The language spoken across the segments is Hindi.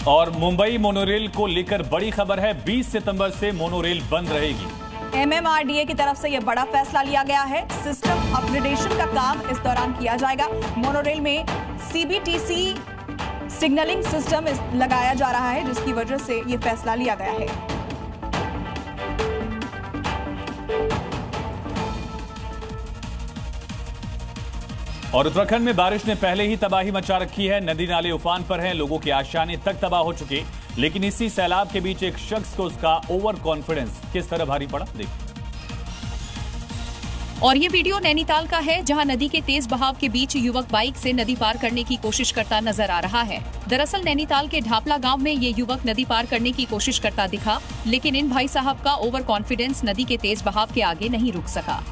और मुंबई मोनोरेल को लेकर बड़ी खबर है। 20 सितंबर से मोनोरेल बंद रहेगी। MMRDA की तरफ से यह बड़ा फैसला लिया गया है। सिस्टम अपग्रेडेशन का काम इस दौरान किया जाएगा। मोनोरेल में CBTC सिग्नलिंग सिस्टम लगाया जा रहा है, जिसकी वजह से यह फैसला लिया गया है। और उत्तराखंड में बारिश ने पहले ही तबाही मचा रखी है। नदी नाले उफान पर हैं, लोगों के आशियाने तक तबाह हो चुके। लेकिन इसी सैलाब के बीच एक शख्स को उसका ओवर कॉन्फिडेंस किस तरह भारी पड़ा, देखिए। और ये वीडियो नैनीताल का है, जहां नदी के तेज बहाव के बीच युवक बाइक से नदी पार करने की कोशिश करता नजर आ रहा है। दरअसल नैनीताल के ढापला गांव में ये युवक नदी पार करने की कोशिश करता दिखा, लेकिन इन भाई साहब का ओवर कॉन्फिडेंस नदी के तेज बहाव के आगे नहीं रुक सका।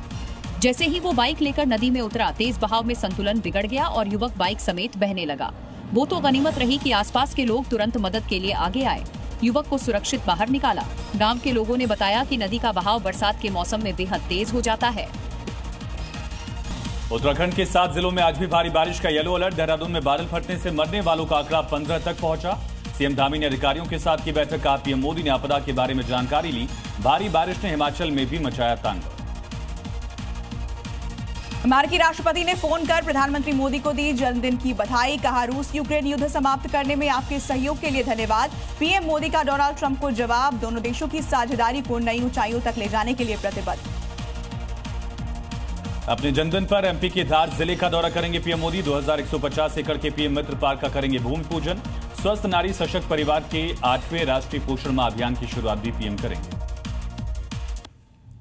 जैसे ही वो बाइक लेकर नदी में उतरा, तेज बहाव में संतुलन बिगड़ गया और युवक बाइक समेत बहने लगा। वो तो गनीमत रही कि आसपास के लोग तुरंत मदद के लिए आगे आए, युवक को सुरक्षित बाहर निकाला। गांव के लोगों ने बताया कि नदी का बहाव बरसात के मौसम में बेहद तेज हो जाता है। उत्तराखंड के 7 जिलों में आज भी भारी बारिश का येलो अलर्ट। देहरादून में बादल फटने से मरने वालों का आंकड़ा 15 तक पहुंचा। सीएम धामी ने अधिकारियों के साथ की बैठक। कहा, पीएम मोदी ने आपदा के बारे में जानकारी ली। भारी बारिश ने हिमाचल में भी मचाया तांडव। अमेरिकी राष्ट्रपति ने फोन कर प्रधानमंत्री मोदी को दी जन्मदिन की बधाई। कहा, रूस यूक्रेन युद्ध समाप्त करने में आपके सहयोग के लिए धन्यवाद। पीएम मोदी का डोनाल्ड ट्रंप को जवाब। दोनों देशों की साझेदारी को नई ऊंचाइयों तक ले जाने के लिए प्रतिबद्ध। अपने जन्मदिन पर एमपी के धार जिले का दौरा करेंगे पीएम मोदी। 2150 एकड़ के पीएम मित्र पार्क का करेंगे भूमि पूजन। स्वस्थ नारी सशक्त परिवार के 8वें राष्ट्रीय पोषण माह अभियान की शुरुआत भी पीएम करेंगे।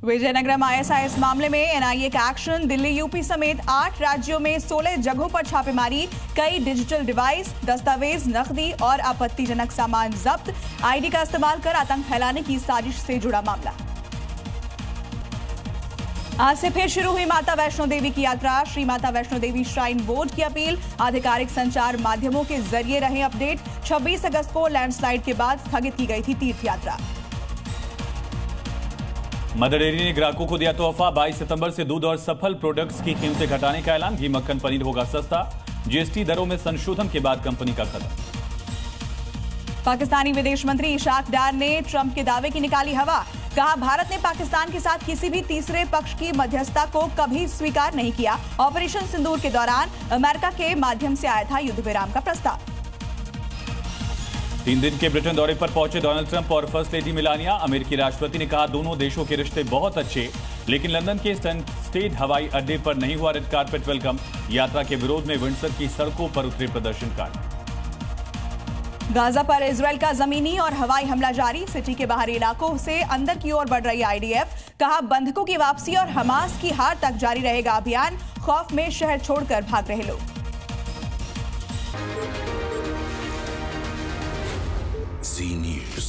विजयनगरम ISIS मामले में NIA का एक्शन। दिल्ली, यूपी समेत 8 राज्यों में 16 जगहों पर छापेमारी। कई डिजिटल डिवाइस, दस्तावेज, नकदी और आपत्तिजनक सामान जब्त। ID का इस्तेमाल कर आतंक फैलाने की साजिश से जुड़ा मामला। आज से फिर शुरू हुई माता वैष्णो देवी की यात्रा। श्री माता वैष्णो देवी श्राइन बोर्ड की अपील। आधिकारिक संचार माध्यमों के जरिए रहे अपडेट। 26 अगस्त को लैंडस्लाइड के बाद स्थगित की गई थी तीर्थ यात्रा। मदर डेयरी ने ग्राहकों को दिया तोहफा। 22 सितंबर से दूध और सफल प्रोडक्ट्स की कीमतें घटाने का ऐलान। घी, मक्खन, पनीर होगा सस्ता। GST दरों में संशोधन के बाद कंपनी का कदम। पाकिस्तानी विदेश मंत्री इशाक डार ने ट्रंप के दावे की निकाली हवा। कहा, भारत ने पाकिस्तान के साथ किसी भी तीसरे पक्ष की मध्यस्थता को कभी स्वीकार नहीं किया। ऑपरेशन सिंदूर के दौरान अमेरिका के माध्यम से आया था युद्ध विराम का प्रस्ताव। 3 दिन के ब्रिटेन दौरे पर पहुंचे डोनाल्ड ट्रंप और फर्स्ट लेडी मेलानिया। अमेरिकी राष्ट्रपति ने कहा, दोनों देशों के रिश्ते बहुत अच्छे, लेकिन लंदन के स्टेट हवाई अड्डे पर नहीं हुआ रेड कारपेट वेलकम। यात्रा के विरोध में विंडसर की सड़कों पर उतरे प्रदर्शनकारी। गाजा पर इजरायल का जमीनी और हवाई हमला जारी। सिटी के बाहरी इलाकों से अंदर की ओर बढ़ रही IDF। कहा, बंधकों की वापसी और हमास की हार तक जारी रहेगा अभियान। खौफ में शहर छोड़कर भाग रहे लोग। Z News।